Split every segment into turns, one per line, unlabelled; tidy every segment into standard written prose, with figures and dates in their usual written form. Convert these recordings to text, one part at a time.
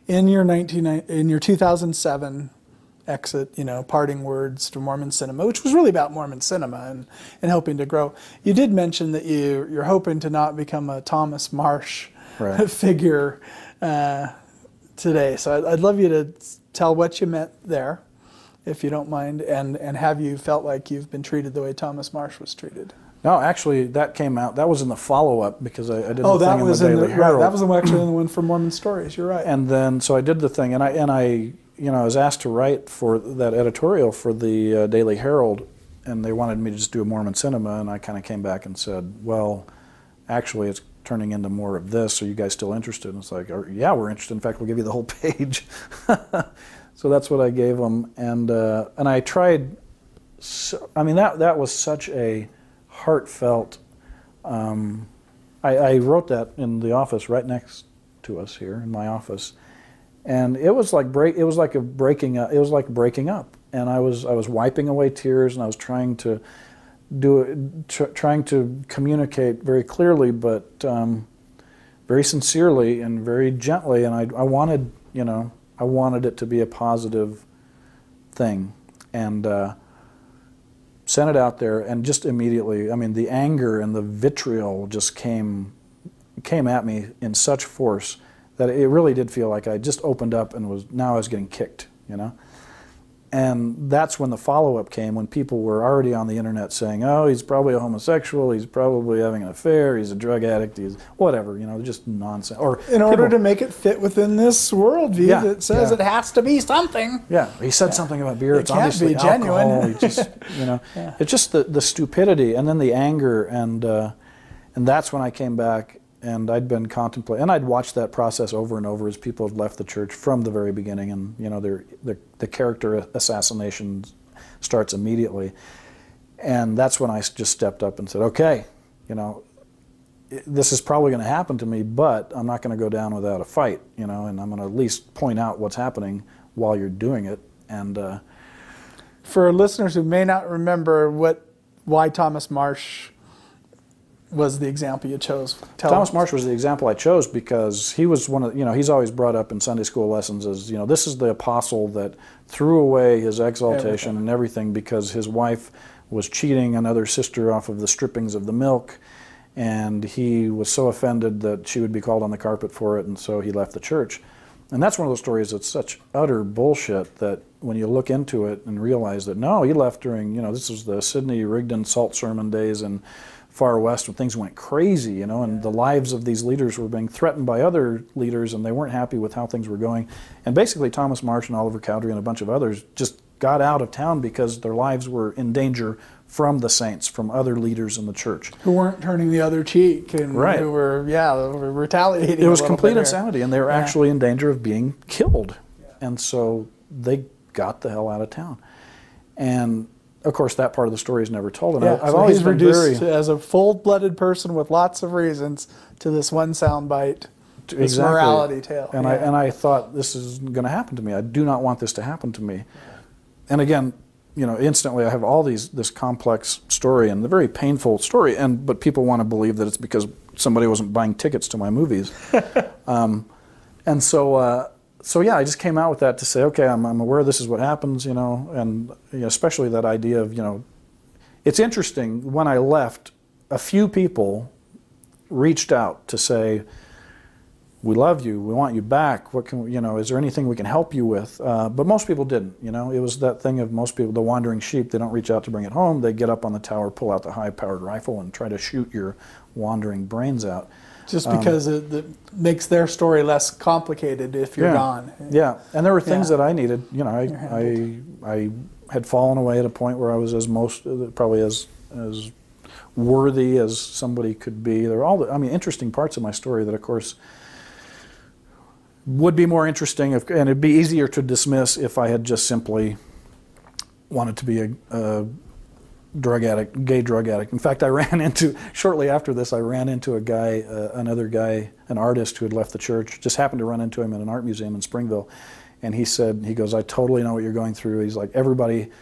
In your 2007 exit, parting words to Mormon cinema, which was really about Mormon cinema and hoping to grow, you did mention that you're hoping to not become a Thomas Marsh figure today. So I'd love you to tell what you meant there, if you don't mind, and have you felt like you've been treated the way Thomas Marsh was treated?
No, actually, that came out. That was in the follow-up because I did
the
thing in the Daily Herald.
That was actually in the one for Mormon Stories. You're right.
And then, so I did the thing, and I was asked to write for that editorial for the Daily Herald, and they wanted me to just do a Mormon cinema, and I kind of came back and said, well, actually, it's turning into more of this. Are you guys still interested? And it's like, yeah, we're interested. In fact, we'll give you the whole page. So that's what I gave them, and I tried. That was such a heartfelt. I wrote that in the office right next to us here in my office, and it was like breaking up. And I was wiping away tears, and I was trying to trying to communicate very clearly, but very sincerely and very gently. And I wanted it to be a positive thing, and sent it out there, and just immediately, the anger and the vitriol just came at me in such force that it really did feel like I just opened up and I was getting kicked, And that's when the follow-up came, when people were already on the internet saying, oh, he's probably a homosexual, he's probably having an affair, he's a drug addict, he's whatever, just nonsense. Or
in order to make it fit within this worldview that says it has to be something.
Yeah, he said something about beer, it's
can't
obviously
be genuine.
Alcohol. It's just the stupidity and then the anger, and that's when I came back. And I'd been contemplating, and I'd watched that process over and over as people had left the church from the very beginning, and the character assassination starts immediately. And that's when I just stepped up and said, okay, this is probably going to happen to me, but I'm not going to go down without a fight, and I'm going to at least point out what's happening while you're doing it. And
for listeners who may not remember why Thomas Marsh was the example you chose.
Thomas Marsh was the example I chose because he was one of, he's always brought up in Sunday school lessons as, this is the apostle that threw away his exaltation and everything because his wife was cheating another sister off of the strippings of the milk, and he was so offended that she would be called on the carpet for it, and so he left the church. And that's one of those stories that's such utter bullshit that when you look into it and realize that, no, he left during, this was the Sidney Rigdon salt sermon days and Far West when things went crazy, and the lives of these leaders were being threatened by other leaders, and they weren't happy with how things were going. And basically Thomas Marsh and Oliver Cowdery and a bunch of others just got out of town because their lives were in danger from the saints, from other leaders in the church.
Who weren't turning the other cheek, and who were retaliating.
It was complete insanity, and they were actually in danger of being killed. And so they got the hell out of town. And of course, that part of the story is never told. And I've always been
reduced as a full-blooded person with lots of reasons to this one soundbite, this morality tale.
And I thought, this is going to happen to me. I do not want this to happen to me. And again, instantly I have all this complex story and the very painful story. But people want to believe that it's because somebody wasn't buying tickets to my movies. So yeah, I just came out with that to say, okay, I'm aware this is what happens, and especially that idea of, it's interesting, when I left, a few people reached out to say, we love you, we want you back, what can is there anything we can help you with? But most people didn't, it was that thing of most people, the wandering sheep, they don't reach out to bring it home, they get up on the tower, pull out the high-powered rifle and try to shoot your wandering brains out.
Just because it makes their story less complicated if you're gone.
Yeah, and there were things that I needed. I had fallen away at a point where I was probably as worthy as somebody could be. There were all interesting parts of my story that, of course, would be more interesting and it'd be easier to dismiss if I had just simply wanted to be a gay drug addict. In fact, shortly after this, I ran into another guy, an artist who had left the church, just happened to run into him at an art museum in Springville. And he goes, I totally know what you're going through. He's like, everybody,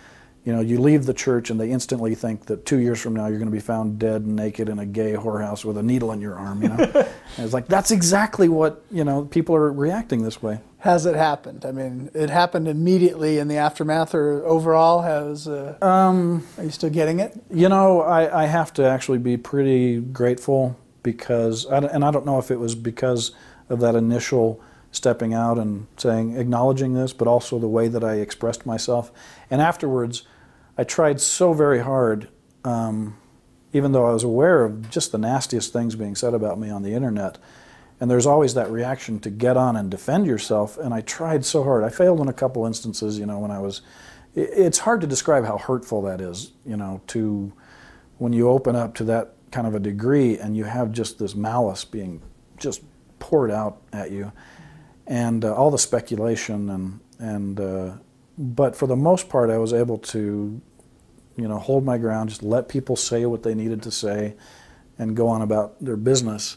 you leave the church and they instantly think that 2 years from now you're going to be found dead and naked in a gay whorehouse with a needle in your arm, And it's like, that's exactly what, people are reacting this way.
has it happened? I mean, it happened immediately in the aftermath, or overall has, are you still getting it?
You know, I have to actually be pretty grateful because, and I don't know if it was because of that initial stepping out and saying, acknowledging this, but also the way that I expressed myself. And afterwards, I tried so very hard, even though I was aware of just the nastiest things being said about me on the internet. And there's always that reaction to get on and defend yourself, and I tried so hard. I failed in a couple instances, you know, when I was, it's hard to describe how hurtful that is, you know, to, when you open up to that kind of a degree and you have just this malice being just poured out at you, and all the speculation, but for the most part I was able to, you know, hold my ground, just let people say what they needed to say and go on about their business.